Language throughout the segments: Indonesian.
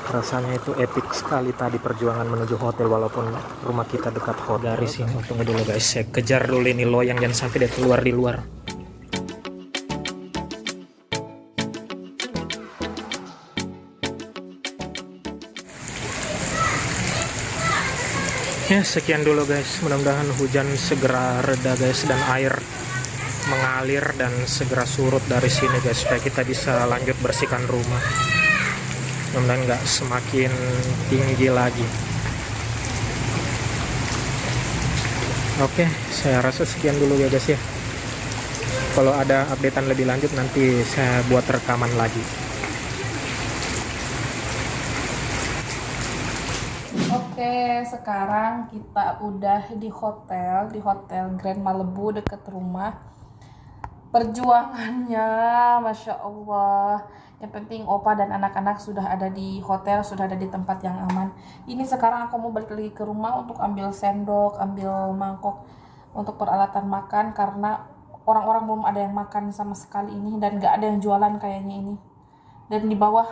Rasanya itu epic sekali tadi perjuangan menuju hotel walaupun rumah kita dekat hotel. Dari sini, tunggu dulu guys, saya kejar dulu ini loyang jangan sampai dia keluar di luar. Ya sekian dulu guys, mudah-mudahan hujan segera reda guys dan air mengalir dan segera surut dari sini guys supaya kita bisa lanjut bersihkan rumah. Mudah-mudahan nggak semakin tinggi lagi. Oke, saya rasa sekian dulu ya guys ya. Kalau ada updatean lebih lanjut nanti saya buat rekaman lagi. Oke, sekarang kita udah di hotel Grand Malibu deket rumah. Perjuangannya, Masya Allah. Yang penting Opa dan anak-anak sudah ada di hotel, sudah ada di tempat yang aman. Ini sekarang aku mau balik lagi ke rumah untuk ambil sendok, ambil mangkok untuk peralatan makan karena orang-orang belum ada yang makan sama sekali ini dan gak ada yang jualan kayaknya ini. Dan di bawah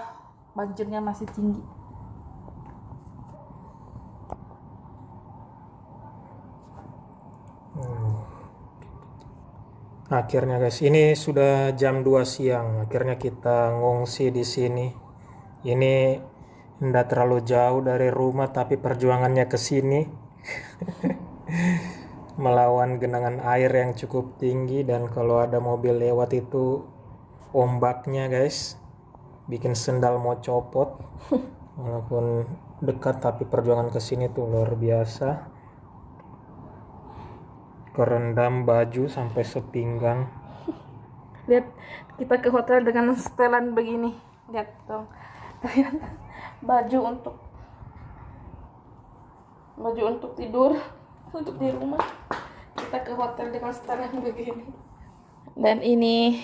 banjirnya masih tinggi. Akhirnya guys, ini sudah jam 2 siang. Akhirnya kita ngungsi di sini. Ini tidak terlalu jauh dari rumah, tapi perjuangannya ke sini melawan genangan air yang cukup tinggi, dan kalau ada mobil lewat itu ombaknya guys bikin sendal mau copot. Walaupun dekat tapi perjuangan ke sini tuh luar biasa. Kerendam baju sampai sepinggang. Lihat, kita ke hotel dengan setelan begini. Lihat dong. Baju untuk tidur, untuk di rumah. Kita ke hotel dengan setelan begini. Dan ini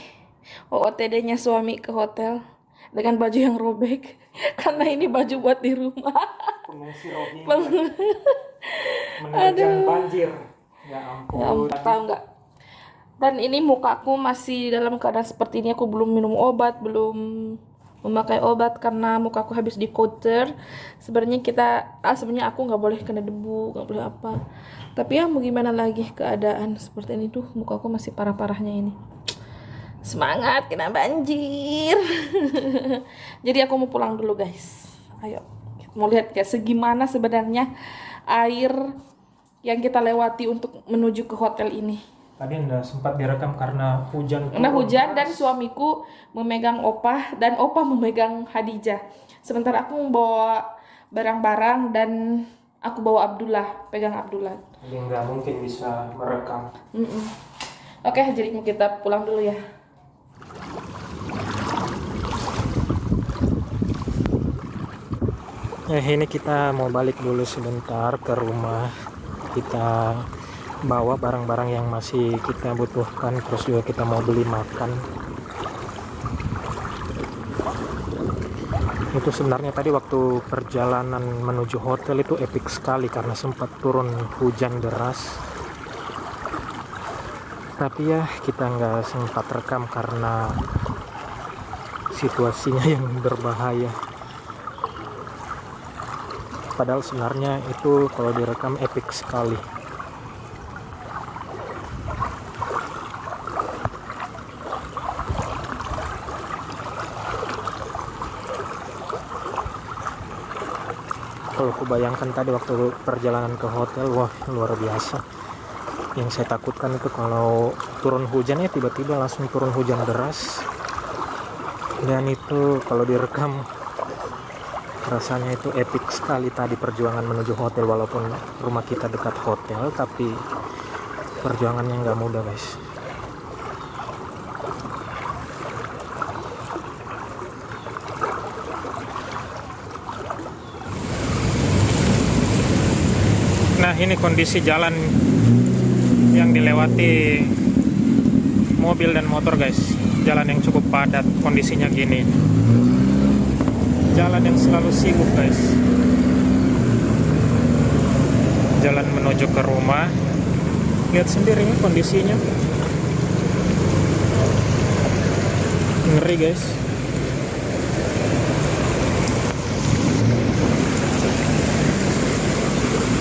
OOTD-nya suami ke hotel dengan baju yang robek karena ini baju buat di rumah. Pengungsi Rohingya menerjang banjir. Ya ampun, tahu nggak? Dan ini mukaku masih dalam keadaan seperti ini. Aku belum minum obat, belum memakai obat karena mukaku habis di coater. Sebenarnya aku nggak boleh kena debu, nggak boleh apa. Tapi ya mau gimana lagi, keadaan seperti ini tuh mukaku masih parah-parahnya ini. Semangat kena banjir. Jadi aku mau pulang dulu guys. Ayo, mau lihat ya segimana sebenarnya air yang kita lewati untuk menuju ke hotel ini. Tadi enggak sempat direkam karena hujan. Karena hujan dan suamiku memegang Opa dan Opa memegang Hadijah. Sementara aku membawa barang-barang dan aku bawa Abdullah, pegang Abdullah. Jadi nggak mungkin bisa merekam. Oke, jadi kita pulang dulu ya. Ini kita mau balik dulu sebentar ke rumah. Kita bawa barang-barang yang masih kita butuhkan, terus juga kita mau beli makan. Itu sebenarnya tadi waktu perjalanan menuju hotel itu epic sekali karena sempat turun hujan deras. Tapi ya kita nggak sempat rekam karena situasinya yang berbahaya. Padahal sebenarnya itu kalau direkam epic sekali. Kalau aku bayangkan tadi waktu perjalanan ke hotel, wah luar biasa. Yang saya takutkan itu kalau turun hujannya tiba-tiba langsung turun hujan deras. Dan itu kalau direkam rasanya itu epic sekali tadi perjuangan menuju hotel walaupun rumah kita dekat hotel, tapi perjuangannya nggak mudah guys. Nah ini kondisi jalan yang dilewati mobil dan motor guys. Jalan yang cukup padat, kondisinya gini. Jalan yang selalu sibuk guys. Jalan menuju ke rumah. Lihat sendiri ini kondisinya. Ngeri guys.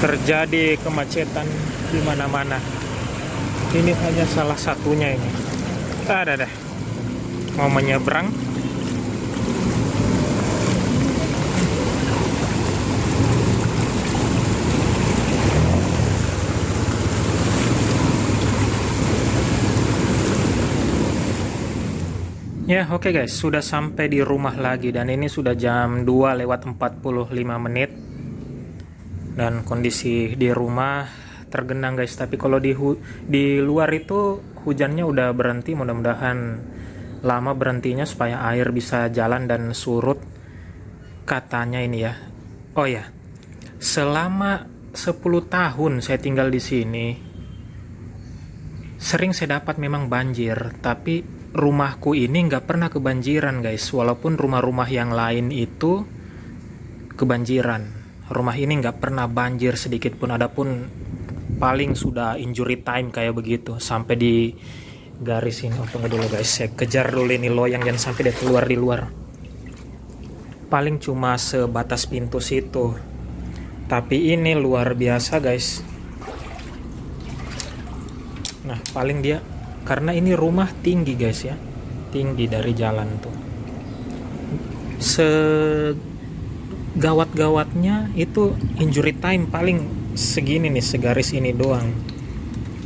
terjadi kemacetan di mana-mana. Ini hanya salah satunya ini. Ada dah. Mau menyeberang. Ya, oke guys, sudah sampai di rumah lagi dan ini sudah jam 2:45. Dan kondisi di rumah tergenang guys, tapi kalau di luar itu hujannya udah berhenti, mudah-mudahan lama berhentinya supaya air bisa jalan dan surut katanya ini ya. Oh ya, selama 10 tahun saya tinggal di sini sering saya dapat memang banjir, tapi rumahku ini nggak pernah kebanjiran guys, walaupun rumah-rumah yang lain itu kebanjiran. Rumah ini nggak pernah banjir sedikit pun, adapun paling sudah injury time kayak begitu sampai di garis ini. Oh, tunggu dulu guys, saya kejar dulu ini loyang jangan sampai dia keluar di luar. Paling cuma sebatas pintu situ, tapi ini luar biasa guys. Nah paling dia, karena ini rumah tinggi guys ya, tinggi dari jalan tuh. Segawat-gawatnya itu injury time paling segini nih, segaris ini doang.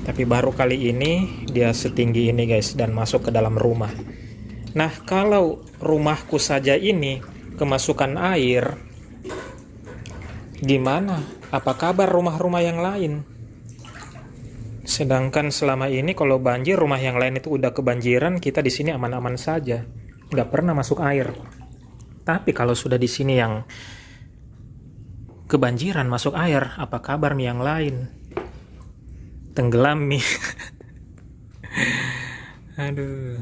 Tapi baru kali ini dia setinggi ini guys dan masuk ke dalam rumah. Nah kalau rumahku saja ini kemasukan air, gimana? Apa kabar rumah-rumah yang lain? Sedangkan selama ini kalau banjir rumah yang lain itu udah kebanjiran, kita di sini aman-aman saja, nggak pernah masuk air. Tapi kalau sudah di sini yang kebanjiran masuk air, apa kabar nih yang lain? Tenggelam nih. Aduh.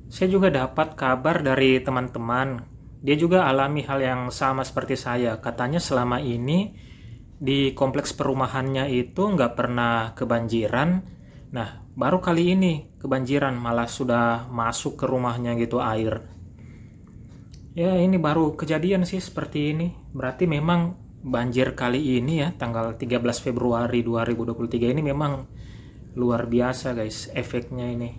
Saya juga dapat kabar dari teman-teman, dia juga alami hal yang sama seperti saya. Katanya selama ini di kompleks perumahannya itu nggak pernah kebanjiran. Nah baru kali ini kebanjiran, malah sudah masuk ke rumahnya gitu air. Ya ini baru kejadian sih seperti ini. Berarti memang banjir kali ini ya tanggal 13 Februari 2023 ini memang luar biasa guys efeknya ini.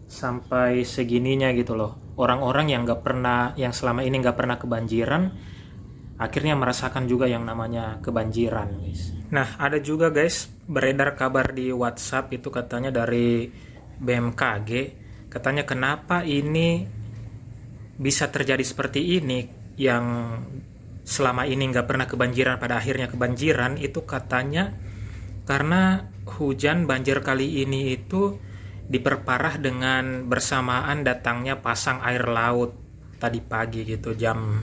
Sampai segininya gitu loh. Orang-orang yang nggak pernah, yang selama ini nggak pernah kebanjiran, akhirnya merasakan juga yang namanya kebanjiran guys. Nah ada juga guys beredar kabar di WhatsApp itu katanya dari BMKG, katanya kenapa ini bisa terjadi seperti ini, yang selama ini nggak pernah kebanjiran pada akhirnya kebanjiran. Itu katanya karena hujan banjir kali ini itu diperparah dengan bersamaan datangnya pasang air laut tadi pagi gitu jam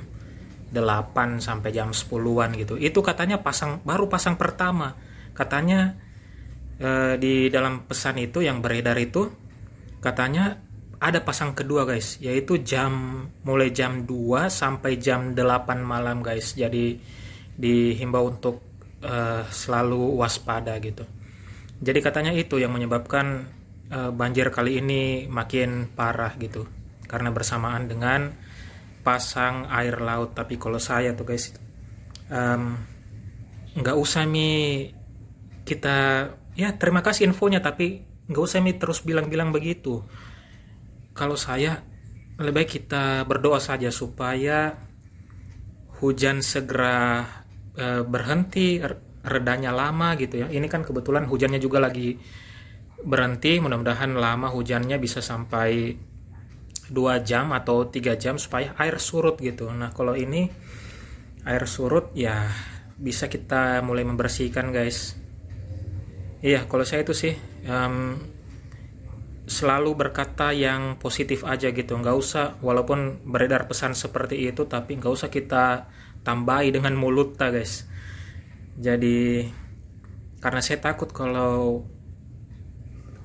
8 sampai jam 10-an gitu. Itu katanya baru pasang pertama. Katanya di dalam pesan itu yang beredar itu katanya ada pasang kedua guys, yaitu mulai jam 2 sampai jam 8 malam guys. Jadi dihimbau untuk selalu waspada gitu. Jadi katanya itu yang menyebabkan banjir kali ini makin parah gitu, karena bersamaan dengan pasang air laut. Tapi kalau saya tuh guys, nggak usah kita ya terima kasih infonya, tapi nggak usah terus bilang-bilang begitu. Kalau saya lebih baik kita berdoa saja supaya hujan segera berhenti, redanya lama gitu ya. Ini kan kebetulan hujannya juga lagi berhenti, mudah-mudahan lama hujannya bisa sampai 2 jam atau 3 jam supaya air surut gitu. Nah kalau ini air surut ya bisa kita mulai membersihkan guys. Iya kalau saya itu sih selalu berkata yang positif aja gitu, nggak usah, walaupun beredar pesan seperti itu tapi nggak usah kita tambahi dengan mulut guys. Jadi karena saya takut kalau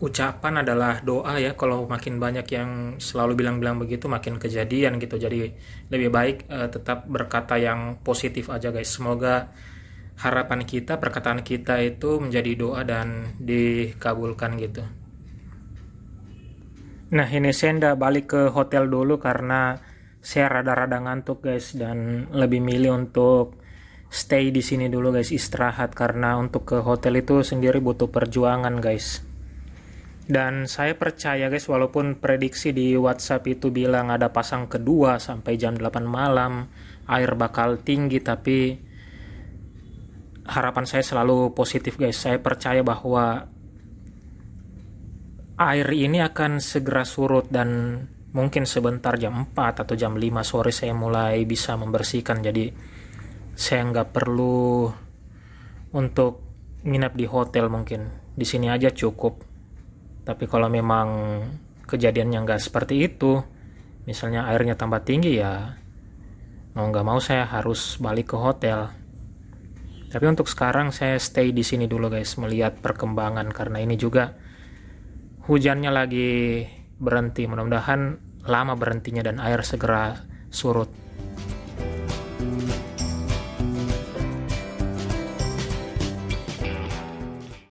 ucapan adalah doa ya, kalau makin banyak yang selalu bilang-bilang begitu makin kejadian gitu. Jadi lebih baik tetap berkata yang positif aja guys. Semoga harapan kita, perkataan kita itu menjadi doa dan dikabulkan gitu. Nah ini saya ndak balik ke hotel dulu karena saya rada-rada ngantuk guys, dan lebih milih untuk stay di sini dulu guys, istirahat, karena untuk ke hotel itu sendiri butuh perjuangan guys. Dan saya percaya guys, walaupun prediksi di WhatsApp itu bilang ada pasang kedua sampai jam 8 malam, air bakal tinggi, tapi harapan saya selalu positif guys. Saya percaya bahwa air ini akan segera surut dan mungkin sebentar jam 4 atau jam 5 sore saya mulai bisa membersihkan. Jadi saya nggak perlu untuk nginap di hotel, mungkin di sini aja cukup. Tapi kalau memang kejadiannya nggak seperti itu, misalnya airnya tambah tinggi, ya mau nggak mau saya harus balik ke hotel. Tapi untuk sekarang saya stay di sini dulu guys, melihat perkembangan, karena ini juga hujannya lagi berhenti. Mudah-mudahan lama berhentinya dan air segera surut.